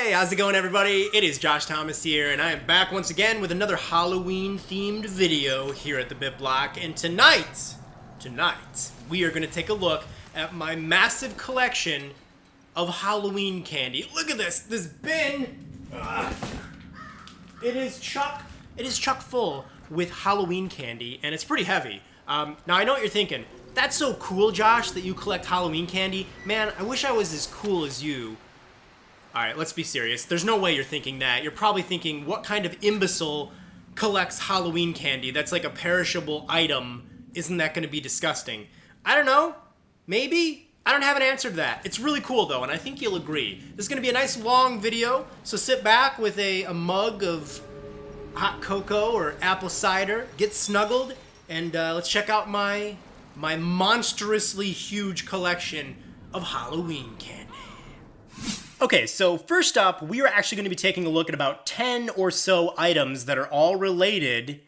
Hey, how's it going, everybody? It is Josh Thomas here, and I am back once again with another Halloween-themed video here at TheBitBlock. And tonight, we are going to take a look at my massive collection of Halloween candy. Look at this bin. It is chock full with Halloween candy, and it's pretty heavy. Now, I know what you're thinking. That's so cool, Josh, that you collect Halloween candy. Man, I wish I was as cool as you. Alright, let's be serious. There's no way you're thinking that. You're probably thinking, what kind of imbecile collects Halloween candy? That's like a perishable item. Isn't that going to be disgusting? I don't know. Maybe? I don't have an answer to that. It's really cool, though, and I think you'll agree. This is going to be a nice long video, so sit back with a mug of hot cocoa or apple cider, get snuggled, and let's check out my monstrously huge collection of Halloween candy. Okay, so first up, we are actually going to be taking a look at about 10 or so items that are all related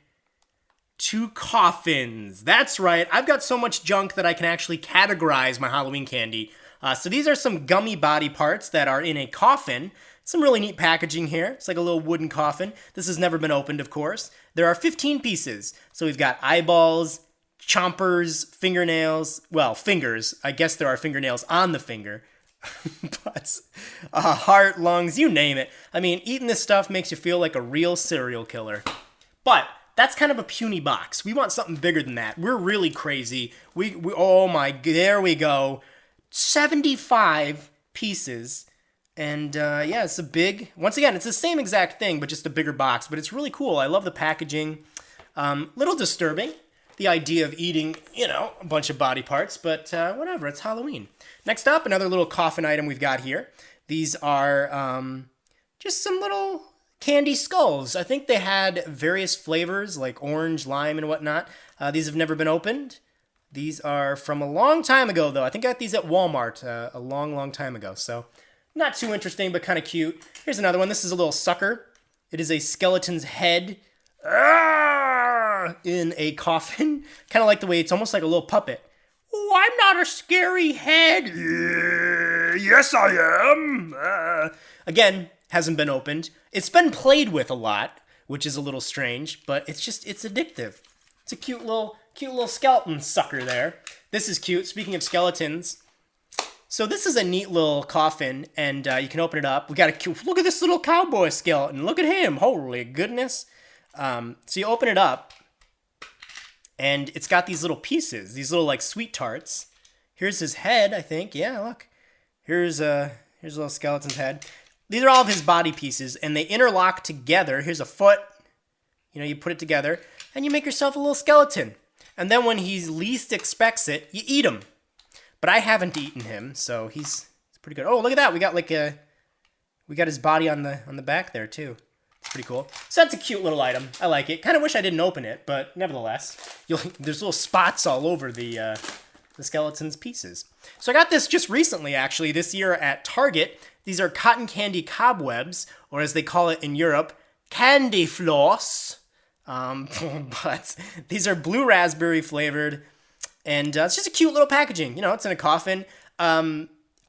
to coffins. That's right, I've got so much junk that I can actually categorize my Halloween candy. So these are some gummy body parts that are in a coffin. Some really neat packaging here. It's like a little wooden coffin. This has never been opened, of course. There are 15 pieces. So we've got eyeballs, chompers, fingernails, well, fingers. I guess there are fingernails on the finger. But heart, lungs, you name it. I mean, eating this stuff makes you feel like a real serial killer. But that's kind of a puny box. We want something bigger than that. We're really crazy. We oh my, there we go. 75 pieces. And yeah, it's a big, once again, it's the same exact thing, but just a bigger box. But it's really cool. I love the packaging. Little disturbing, the idea of eating, you know, a bunch of body parts, but whatever, it's Halloween. Next up, another little coffin item we've got here. These are just some little candy skulls. I think they had various flavors like orange, lime, and whatnot. These have never been opened. These are from a long time ago, though. I think I got these at Walmart a long time ago, so not too interesting, but kind of cute. Here's another one. This is a little sucker. It is a skeleton's head in a coffin. Kind of like the way it's almost like a little puppet. Oh, I'm not a scary head. Yes, I am. Again, hasn't been opened. It's been played with a lot, which is a little strange, but it's addictive. It's a cute little skeleton sucker there. This is cute. Speaking of skeletons, so this is a neat little coffin, and you can open it up. We got a cute, look at this little cowboy skeleton. Look at him. Holy goodness. So you open it up, and it's got these little pieces, these little like sweet tarts. Here's his head, I think. Yeah, look. Here's a little skeleton's head. These are all of his body pieces, and they interlock together. Here's a foot. You know, you put it together, and you make yourself a little skeleton. And then when he least expects it, you eat him. But I haven't eaten him, so he's pretty good. Oh, look at that. We got his body on the back there too. It's pretty cool. So that's a cute little item. I like it. Kind of wish I didn't open it, but nevertheless, there's little spots all over the skeleton's pieces. So I got this just recently, actually, this year at Target. These are cotton candy cobwebs, or as they call it in Europe, candy floss. But these are blue raspberry flavored, and it's just a cute little packaging. You know, it's in a coffin.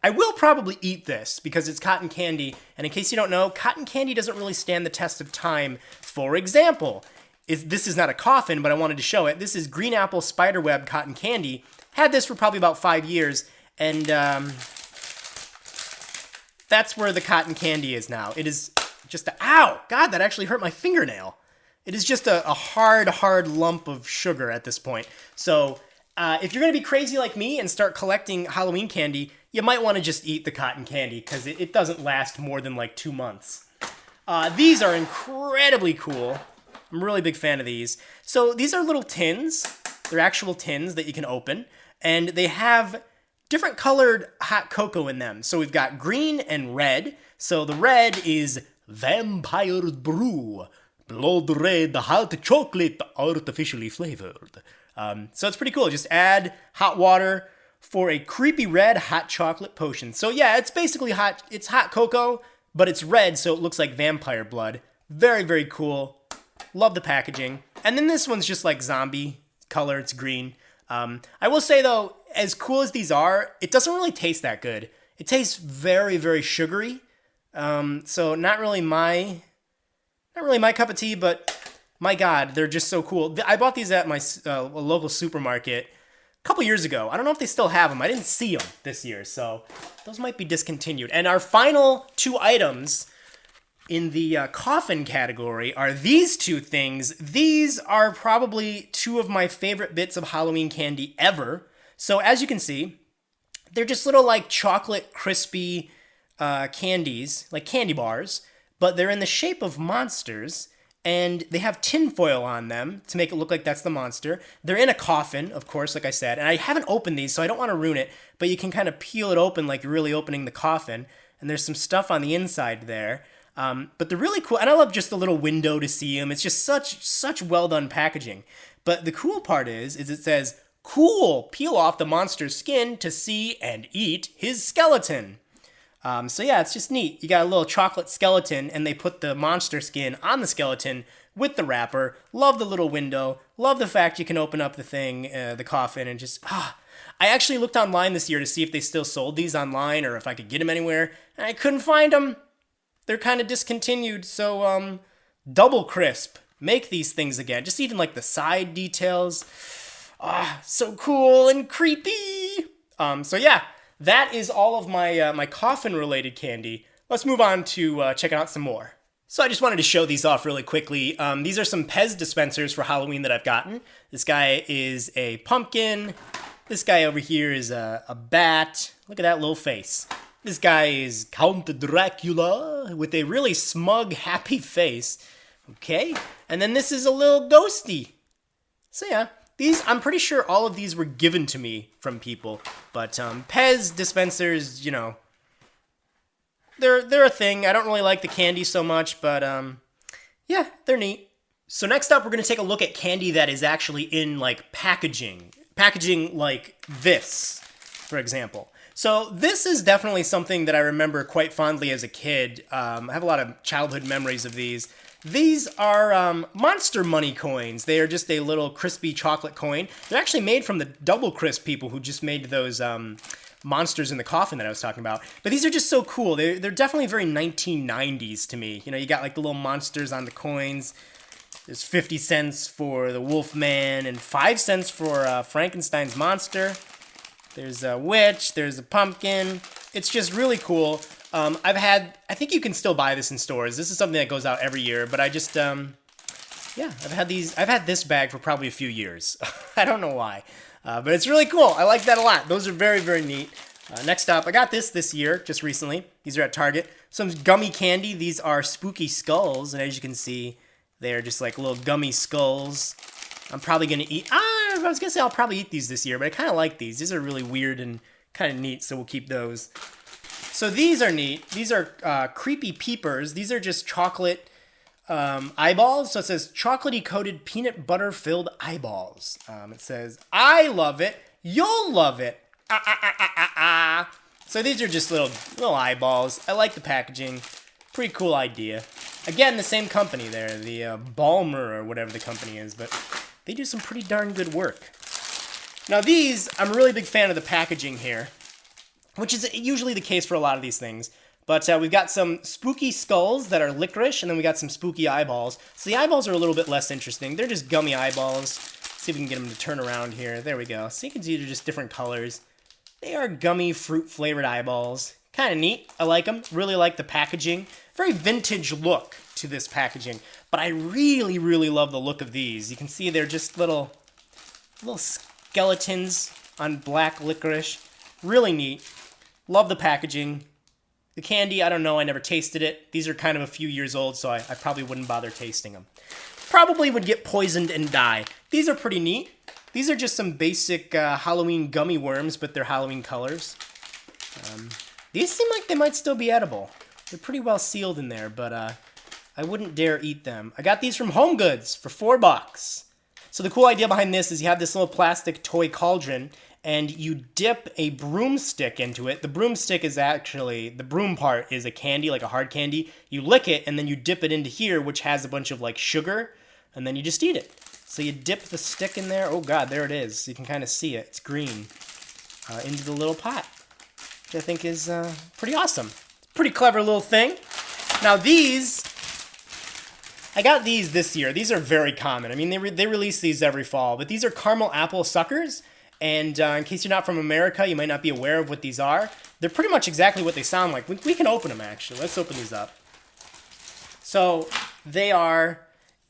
I will probably eat this because it's cotton candy, and in case you don't know, cotton candy doesn't really stand the test of time. For example, this is not a coffin, but I wanted to show it. This is green apple spiderweb cotton candy. Had this for probably about 5 years, and that's where the cotton candy is now. It is just ow! God, that actually hurt my fingernail. It is just a hard lump of sugar at this point. So if you're going to be crazy like me and start collecting Halloween candy, you might want to just eat the cotton candy because it doesn't last more than like 2 months. These are incredibly cool. I'm a really big fan of these. So these are little tins. They're actual tins that you can open. And they have different colored hot cocoa in them. So we've got green and red. So the red is Vampire Brew. Blood red hot chocolate artificially flavored. So it's pretty cool. Just add hot water for a creepy red hot chocolate potion. So yeah, it's basically hot. It's hot cocoa, but it's red, so it looks like vampire blood. Very, very cool. Love the packaging. And then this one's just like zombie color. It's green. I will say though, as cool as these are, it doesn't really taste that good. It tastes very, very sugary. So not really my cup of tea, but my God, they're just so cool. I bought these at my local supermarket a couple years ago. I don't know if they still have them. I didn't see them this year, so those might be discontinued. And our final two items in the coffin category are these two things. These are probably two of my favorite bits of Halloween candy ever. So as you can see, they're just little like chocolate crispy candies, like candy bars, but they're in the shape of monsters, and they have tinfoil on them to make it look like that's the monster. They're in a coffin, of course, like I said, and I haven't opened these, so I don't want to ruin it, but you can kind of peel it open like you're really opening the coffin, and there's some stuff on the inside there. But they're really cool, and I love just the little window to see them. It's just such well done packaging. But the cool part is it says, "Cool, peel off the monster's skin to see and eat his skeleton." So yeah, it's just neat. You got a little chocolate skeleton, and they put the monster skin on the skeleton with the wrapper. Love the little window. Love the fact you can open up the thing, the coffin, and just I actually looked online this year to see if they still sold these online or if I could get them anywhere, and I couldn't find them. They're kind of discontinued, so Double Crisp, make these things again. Just even like the side details. So cool and creepy. So yeah, that is all of my my coffin-related candy. Let's move on to checking out some more. So I just wanted to show these off really quickly. These are some Pez dispensers for Halloween that I've gotten. This guy is a pumpkin. This guy over here is a bat. Look at that little face. This guy is Count Dracula with a really smug, happy face. Okay, and then this is a little ghosty. So yeah, these, I'm pretty sure all of these were given to me from people. But Pez dispensers, you know, they're a thing. I don't really like the candy so much, but yeah, they're neat. So next up, we're going to take a look at candy that is actually in like packaging. Packaging like this, for example. So this is definitely something that I remember quite fondly as a kid. I have a lot of childhood memories of these. These are Monster Money coins. They are just a little crispy chocolate coin. They're actually made from the Double Crisp people who just made those monsters in the coffin that I was talking about. But these are just so cool. They're definitely very 1990s to me. You know, you got like the little monsters on the coins. There's 50 cents for the Wolf Man and 5 cents for Frankenstein's monster. There's a witch, there's a pumpkin. It's just really cool. I think you can still buy this in stores. This is something that goes out every year, but I just, yeah, I've had this bag for probably a few years. I don't know why, but it's really cool. I like that a lot. Those are very, very neat. Next up, I got this year, just recently. These are at Target. Some gummy candy. These are spooky skulls, and as you can see, they're just like little gummy skulls. I'm probably going to eat... I was going to say I'll probably eat these this year, but I kind of like these. These are really weird and kind of neat, so we'll keep those. So these are neat. These are creepy peepers. These are just chocolate eyeballs. So it says chocolatey coated peanut butter filled eyeballs. It says, I love it. You'll love it. So these are just little eyeballs. I like the packaging. Pretty cool idea. Again, the same company there, the Balmer or whatever the company is, but they do some pretty darn good work. Now these, I'm a really big fan of the packaging here, which is usually the case for a lot of these things. But we've got some spooky skulls that are licorice, and then we got some spooky eyeballs. So the eyeballs are a little bit less interesting. They're just gummy eyeballs. Let's see if we can get them to turn around here. There we go. So you can see they're just different colors. They are gummy fruit-flavored eyeballs. Kind of neat. I like them. Really like the packaging. Very vintage look to this packaging. But I really, really love the look of these. You can see they're just little skeletons on black licorice. Really neat. Love the packaging. The candy, I don't know. I never tasted it. These are kind of a few years old, so I probably wouldn't bother tasting them. Probably would get poisoned and die. These are pretty neat. These are just some basic Halloween gummy worms, but they're Halloween colors. These seem like they might still be edible. They're pretty well sealed in there, but I wouldn't dare eat them. I got these from Home Goods for $4. So the cool idea behind this is you have this little plastic toy cauldron, and you dip a broomstick into it. The broomstick is actually, the broom part is a candy, like a hard candy. You lick it, and then you dip it into here, which has a bunch of like sugar, and then you just eat it. So you dip the stick in there. Oh God, there it is. You can kind of see it. It's green. Into the little pot, which I think is pretty awesome. It's Pretty clever little thing. Now these, I got these this year. These are very common. I mean, they release these every fall, but these are caramel apple suckers. And in case you're not from America, you might not be aware of what these are. They're pretty much exactly what they sound like. We can open them, actually. Let's open these up. So they are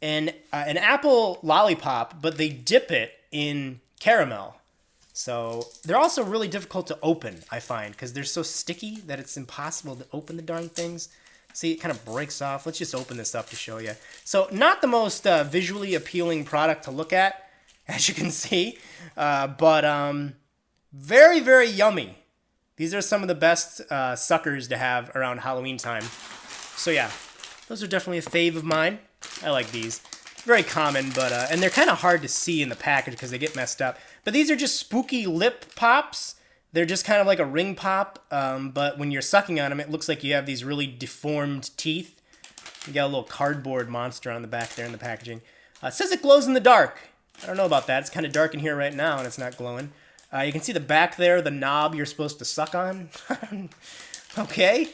an apple lollipop, but they dip it in caramel. So they're also really difficult to open, I find, because they're so sticky that it's impossible to open the darn things. See, it kind of breaks off. Let's just open this up to show you. So not the most visually appealing product to look at, as you can see, but very, very yummy. These are some of the best suckers to have around Halloween time. So yeah, those are definitely a fave of mine. I like these. Very common, but and they're kind of hard to see in the package because they get messed up. But these are just spooky lip pops. They're just kind of like a ring pop, but when you're sucking on them, it looks like you have these really deformed teeth. You got a little cardboard monster on the back there in the packaging. It says it glows in the dark. I don't know about that. It's kind of dark in here right now, and it's not glowing. You can see the back there, the knob you're supposed to suck on. Okay.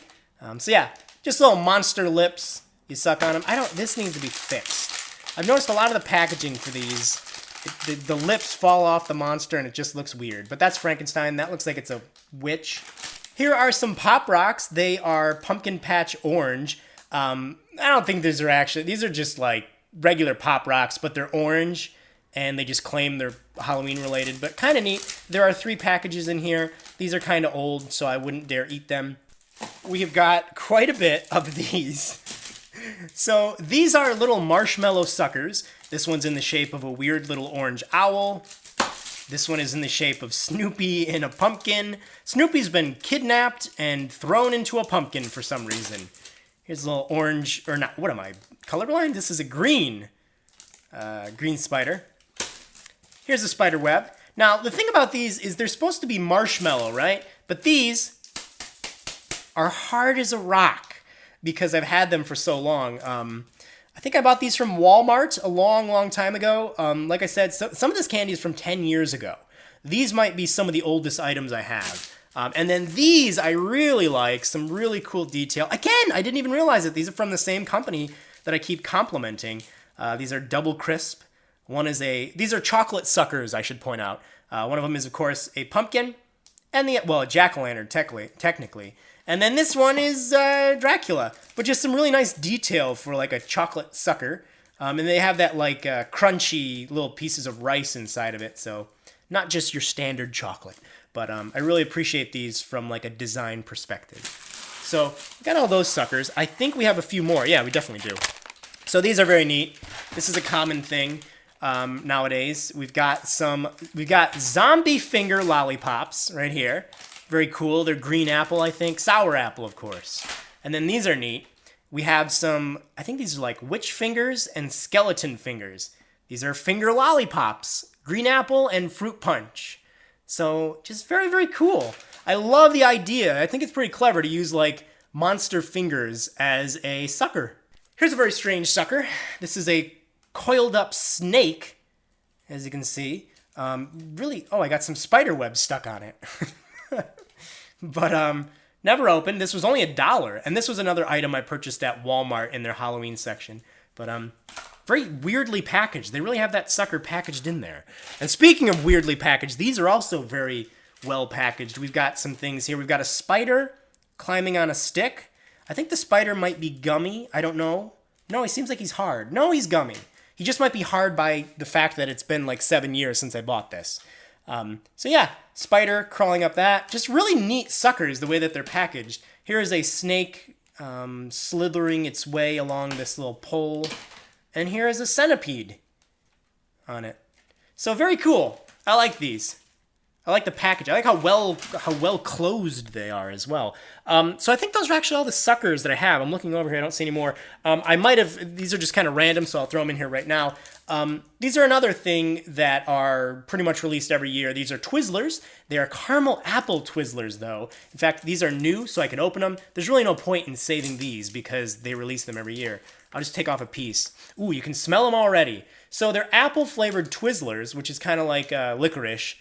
So yeah, just little monster lips. You suck on them. This needs to be fixed. I've noticed a lot of the packaging for these, the lips fall off the monster and it just looks weird. But that's Frankenstein. That looks like it's a witch. Here are some Pop Rocks. They are Pumpkin Patch Orange. I don't think these are just like regular Pop Rocks, but they're orange. And they just claim they're Halloween related, but kind of neat. There are 3 packages in here. These are kind of old, so I wouldn't dare eat them. We have got quite a bit of these. So these are little marshmallow suckers. This one's in the shape of a weird little orange owl. This one is in the shape of Snoopy in a pumpkin. Snoopy's been kidnapped and thrown into a pumpkin for some reason. Here's a little orange, or not, what am I, colorblind? This is a green spider. Here's a spider web. Now, the thing about these is they're supposed to be marshmallow, right? But these are hard as a rock because I've had them for so long. I think I bought these from Walmart a long, long time ago. Like I said, some of this candy is from 10 years ago. These might be some of the oldest items I have. And then these I really like, some really cool detail. Again, I didn't even realize it. These are from the same company that I keep complimenting. These are Double Crisp. These are chocolate suckers, I should point out. One of them is, of course, a pumpkin, and a jack-o'-lantern, technically. And then this one is Dracula, but just some really nice detail for like a chocolate sucker. And they have that like crunchy little pieces of rice inside of it, so not just your standard chocolate. But I really appreciate these from like a design perspective. So got all those suckers. I think we have a few more. Yeah, we definitely do. So these are very neat. This is a common thing. Nowadays, we've got zombie finger lollipops right here. Very cool. They're green apple, I think. Sour apple, of course. And then these are neat. We have some, I think these are like witch fingers and skeleton fingers. These are finger lollipops, green apple and fruit punch. So just very, very cool. I love the idea. I think it's pretty clever to use like monster fingers as a sucker. Here's a very strange sucker. This is a coiled up snake, as you can see. I got some spider webs stuck on it. But never opened. This was only $1, and this was another item I purchased at Walmart in their Halloween section. But very weirdly packaged. They really have that sucker packaged in there. And speaking of weirdly packaged, these are also very well packaged. We've got some things here. We've got a spider climbing on a stick. I think the spider might be gummy. I don't know. No, he seems like he's hard. No, he's gummy. He just might be hard by the fact that it's been like 7 years since I bought this. So yeah, spider crawling up that. Just really neat suckers the way that they're packaged. Here is a snake slithering its way along this little pole. And here is a centipede on it. So very cool. I like these. I like the package. I like how well closed they are as well. So I think those are actually all the suckers that I have. I'm looking over here. I don't see any more. These are just kind of random, so I'll throw them in here right now. These are another thing that are pretty much released every year. These are Twizzlers. They are caramel apple Twizzlers, though. In fact, these are new, so I can open them. There's really no point in saving these because they release them every year. I'll just take off a piece. Ooh, you can smell them already. So they're apple-flavored Twizzlers, which is kind of like licorice.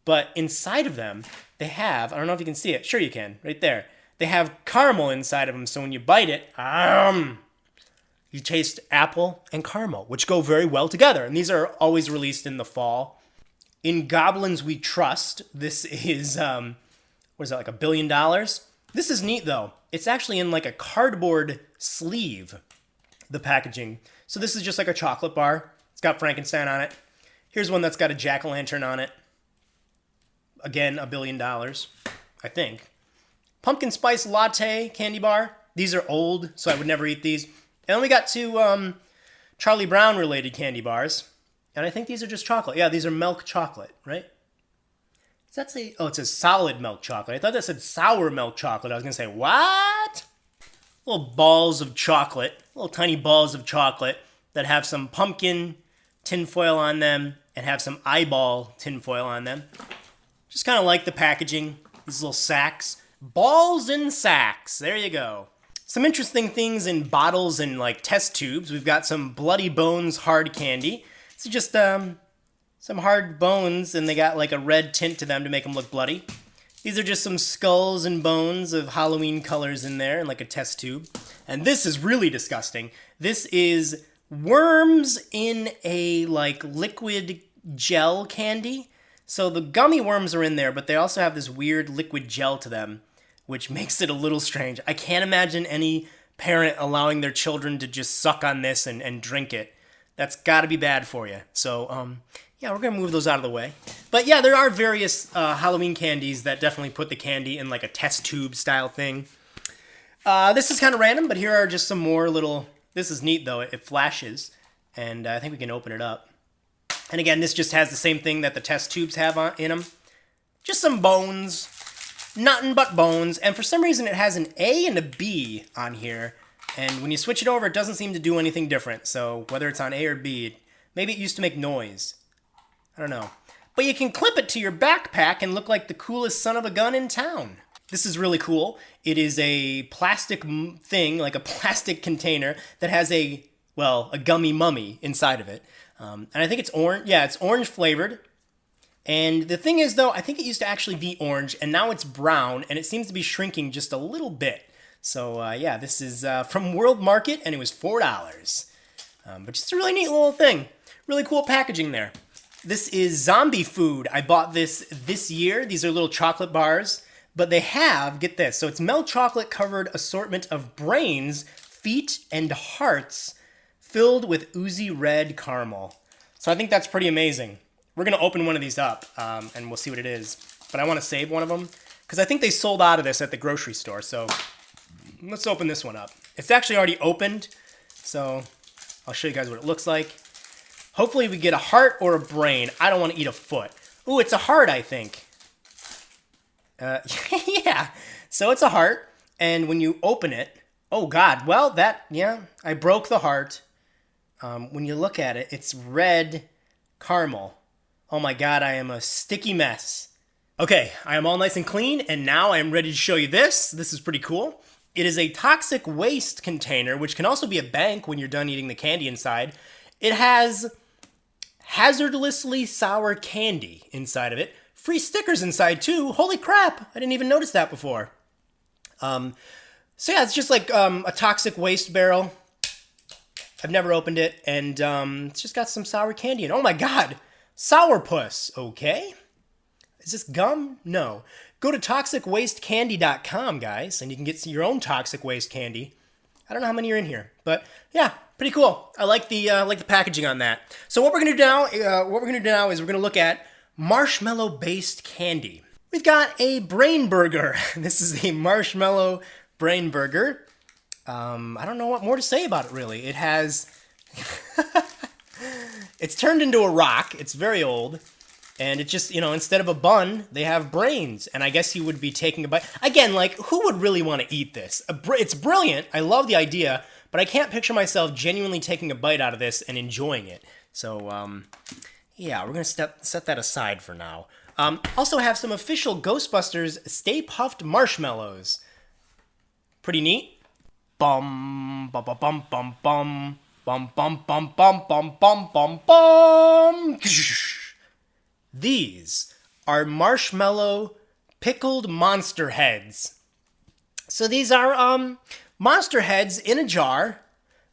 But inside of them, they have, I don't know if you can see it. Sure you can, right there. they have caramel inside of them, so when you bite it, you taste apple and caramel, which go very well together. And these are always released in the fall. In Goblins We Trust, this is, what is that, like $1 billion? This is neat, though. It's actually in like a cardboard sleeve, the packaging. So this is just like a chocolate bar. It's got Frankenstein on it. Here's one that's got a jack-o'-lantern on it. Again, $1 billion, I think. Pumpkin Spice Latte candy bar. These are old, so I would never eat these. And then we got two Charlie Brown related candy bars. And I think these are just chocolate. Yeah, these are milk chocolate, right? Does that say, oh, it says solid milk chocolate. I thought that said sour milk chocolate. I was going to say, what? Little balls of chocolate, little tiny balls of chocolate that have some pumpkin tinfoil on them and have some eyeball tinfoil on them. Just kind of like the packaging, these little sacks. Balls and sacks, there you go. Some interesting things in bottles and like test tubes. We've got some Bloody Bones hard candy. It's just some hard bones, and they got like a red tint to them to make them look bloody. These are just some skulls and bones of Halloween colors in there, in like a test tube. And this is really disgusting. This is worms in a like liquid gel candy. So the gummy worms are in there, but they also have this weird liquid gel to them, which makes it a little strange. I can't imagine any parent allowing their children to just suck on this and drink it. That's got to be bad for you. So, yeah, we're going to move those out of the way. But yeah, there are various Halloween candies that definitely put the candy in like a test tube style thing. This is kind of random, but here are just some more little... This is neat, though. It flashes, and I think we can open it up. And again, this just has the same thing that the test tubes have in them. Just some bones. Nothing but bones. And for some reason, it has an A and a B on here. And when you switch it over, it doesn't seem to do anything different. So whether it's on A or B, maybe it used to make noise. I don't know. But you can clip it to your backpack and look like the coolest son of a gun in town. This is really cool. It is a plastic thing, like a plastic container that has a gummy mummy inside of it. And I think it's orange. Yeah, it's orange flavored. And the thing is, though, I think it used to actually be orange, and now it's brown, and it seems to be shrinking just a little bit. So, yeah, this is from World Market, and it was $4. But just a really neat little thing. Really cool packaging there. This is zombie food. I bought this year. These are little chocolate bars. But they have, get this, so it's milk chocolate covered assortment of brains, feet, and hearts filled with oozy red caramel. So I think that's pretty amazing. We're going to open one of these up, and we'll see what it is. But I want to save one of them, because I think they sold out of this at the grocery store. So let's open this one up. It's actually already opened, so I'll show you guys what it looks like. Hopefully we get a heart or a brain. I don't want to eat a foot. Ooh, it's a heart, I think. Yeah, so it's a heart, and when you open it, oh God, well, I broke the heart. When you look at it, it's red caramel. Oh my God, I am a sticky mess. Okay, I am all nice and clean, and now I am ready to show you this. This is pretty cool. It is a toxic waste container, which can also be a bank when you're done eating the candy inside. It has hazardously sour candy inside of it. Free stickers inside, too. Holy crap, I didn't even notice that before. So yeah, it's just like a toxic waste barrel. I've never opened it, and it's just got some sour candy in it. Oh my God, sourpuss, okay? Is this gum? No. Go to toxicwastecandy.com, guys, and you can get your own toxic waste candy. I don't know how many are in here, but yeah, pretty cool. I like the packaging on that. So what we're gonna do now, is we're gonna look at marshmallow-based candy. We've got a brain burger. This is a marshmallow brain burger. I don't know what more to say about it, really. It has... It's turned into a rock. It's very old. And it just, instead of a bun, they have brains. And I guess you would be taking a bite. Again, like, who would really want to eat this? It's brilliant. I love the idea. But I can't picture myself genuinely taking a bite out of this and enjoying it. So, yeah, we're going to set that aside for now. Also have some official Ghostbusters Stay Puft Marshmallows. Pretty neat. Bum, bum, bum, bum, bum, bum. Bum, bum, bum, bum, bum, bum, bum, bum. These are marshmallow pickled monster heads. So these are monster heads in a jar,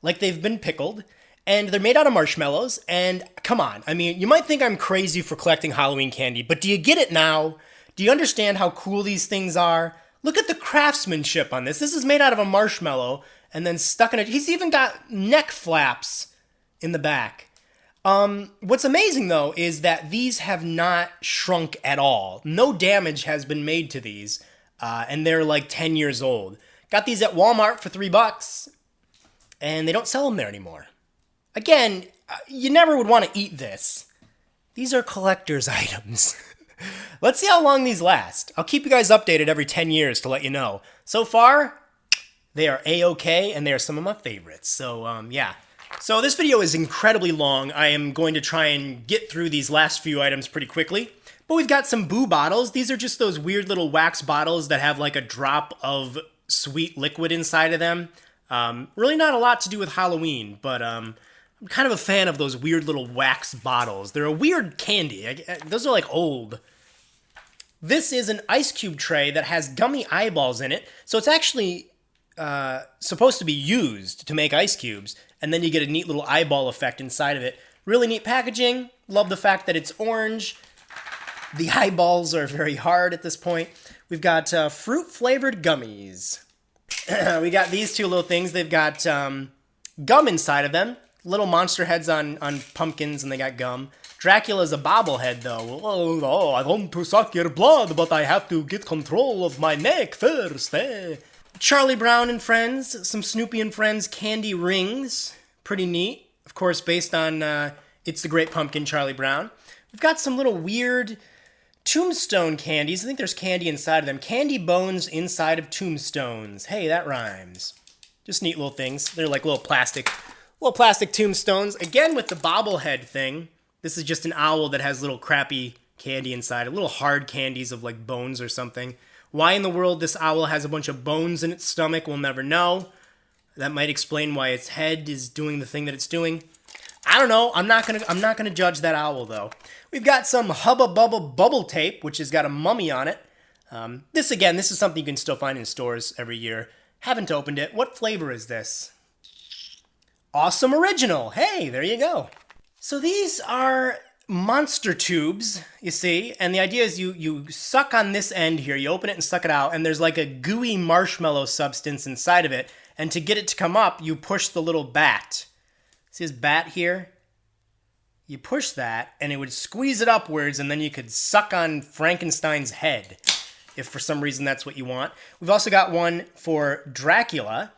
like they've been pickled, and they're made out of marshmallows. And come on, I mean, you might think I'm crazy for collecting Halloween candy, but do you get it now? Do you understand how cool these things are? Look at the craftsmanship on this. This is made out of a marshmallow and then stuck in it. He's even got neck flaps in the back. What's amazing though is that these have not shrunk at all. No damage has been made to these, and they're like 10 years old. Got these at Walmart for $3, and they don't sell them there anymore. Again, you never would want to eat this. These are collector's items. Let's see how long these last. I'll keep you guys updated every 10 years to let you know. So far, they are A-okay, and they are some of my favorites. So, yeah. So this video is incredibly long. I am going to try and get through these last few items pretty quickly. But we've got some boo bottles. These are just those weird little wax bottles that have like a drop of sweet liquid inside of them. Really not a lot to do with Halloween, but I'm kind of a fan of those weird little wax bottles. They're a weird candy. Those are like old. This is an ice cube tray that has gummy eyeballs in it. So it's actually supposed to be used to make ice cubes. And then you get a neat little eyeball effect inside of it. Really neat packaging. Love the fact that it's orange. The eyeballs are very hard at this point. We've got fruit-flavored gummies. We got these two little things. They've got gum inside of them. Little monster heads on pumpkins, and they got gum. Dracula's a bobblehead, though. Oh, I want to suck your blood, but I have to get control of my neck first. Charlie Brown and Friends, some Snoopy and Friends candy rings. Pretty neat. Of course, based on It's the Great Pumpkin, Charlie Brown. We've got some little weird tombstone candies. I think there's candy inside of them. Candy bones inside of tombstones. Hey, that rhymes. Just neat little things. They're like little plastic tombstones. Again, with the bobblehead thing. This is just an owl that has little crappy candy inside. Little hard candies of like bones or something. Why in the world this owl has a bunch of bones in its stomach, we'll never know. That might explain why its head is doing the thing that it's doing. I don't know. I'm not gonna judge that owl though. We've got some Hubba Bubba bubble tape, which has got a mummy on it. This is something you can still find in stores every year. Haven't opened it. What flavor is this? Awesome Original. Hey, there you go. So these are monster tubes, you see, and the idea is you suck on this end here, you open it and suck it out, and there's like a gooey marshmallow substance inside of it, and to get it to come up, you push the little bat. See this bat here? You push that, and it would squeeze it upwards, and then you could suck on Frankenstein's head, if for some reason that's what you want. We've also got one for Dracula,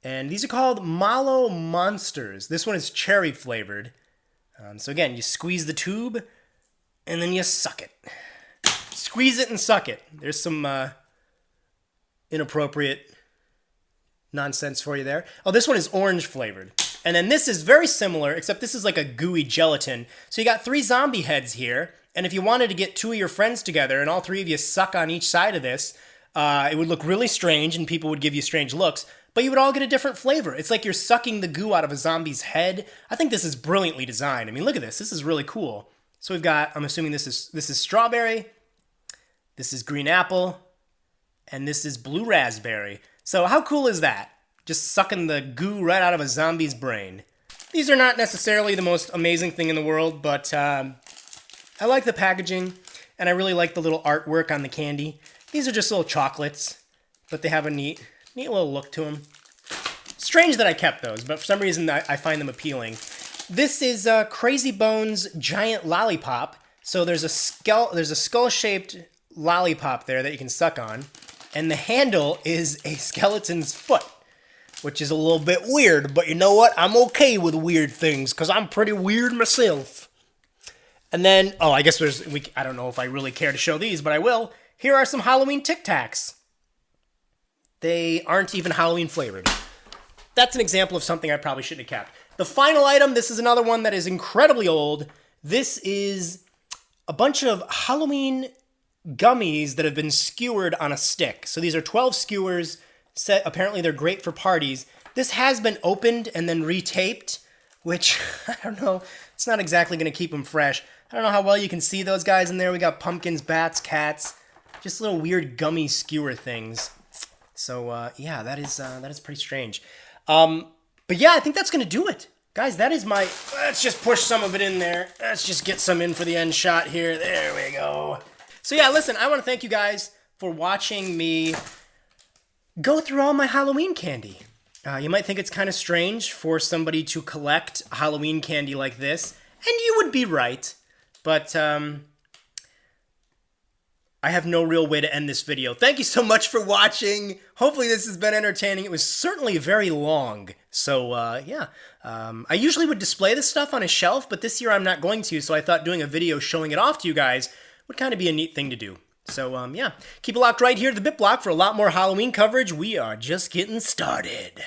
and these are called Mallow Monsters. This one is cherry flavored. So again, you squeeze the tube, and then you suck it. Squeeze it and suck it. There's some inappropriate nonsense for you there. Oh, this one is orange flavored. And then this is very similar, except this is like a gooey gelatin. So you got 3 zombie heads here, and if you wanted to get 2 of your friends together, and all 3 of you suck on each side of this, it would look really strange, and people would give you strange looks. But you would all get a different flavor. It's like you're sucking the goo out of a zombie's head. I think this is brilliantly designed. I mean, look at this. This is really cool. So we've got, I'm assuming this is strawberry, this is green apple, and this is blue raspberry. So how cool is that? Just sucking the goo right out of a zombie's brain. These are not necessarily the most amazing thing in the world, but I like the packaging, and I really like the little artwork on the candy. These are just little chocolates, but they have a neat little look to them. Strange that I kept those, but for some reason I find them appealing. This is Crazy Bones Giant Lollipop. So there's a skull-shaped lollipop there that you can suck on, and the handle is a skeleton's foot, which is a little bit weird, but you know what? I'm okay with weird things, because I'm pretty weird myself. And then, oh, I guess I don't know if I really care to show these, but I will. Here are some Halloween Tic Tacs. They aren't even Halloween flavored. That's an example of something I probably shouldn't have kept. The final item, this is another one that is incredibly old. This is a bunch of Halloween gummies that have been skewered on a stick. So these are 12 skewers. Apparently they're great for parties. This has been opened and then retaped, which, I don't know, it's not exactly going to keep them fresh. I don't know how well you can see those guys in there. We got pumpkins, bats, cats, just little weird gummy skewer things. So yeah, that is pretty strange. But yeah, I think that's gonna do it. Guys, that is my... Let's just push some of it in there. Let's just get some in for the end shot here. There we go. So yeah, listen, I want to thank you guys for watching me go through all my Halloween candy. You might think it's kind of strange for somebody to collect Halloween candy like this, and you would be right. But I have no real way to end this video. Thank you so much for watching. Hopefully this has been entertaining. It was certainly very long. So yeah, I usually would display this stuff on a shelf, but this year I'm not going to, so I thought doing a video showing it off to you guys would kind of be a neat thing to do. So yeah, keep it locked right here to the BitBlock for a lot more Halloween coverage. We are just getting started.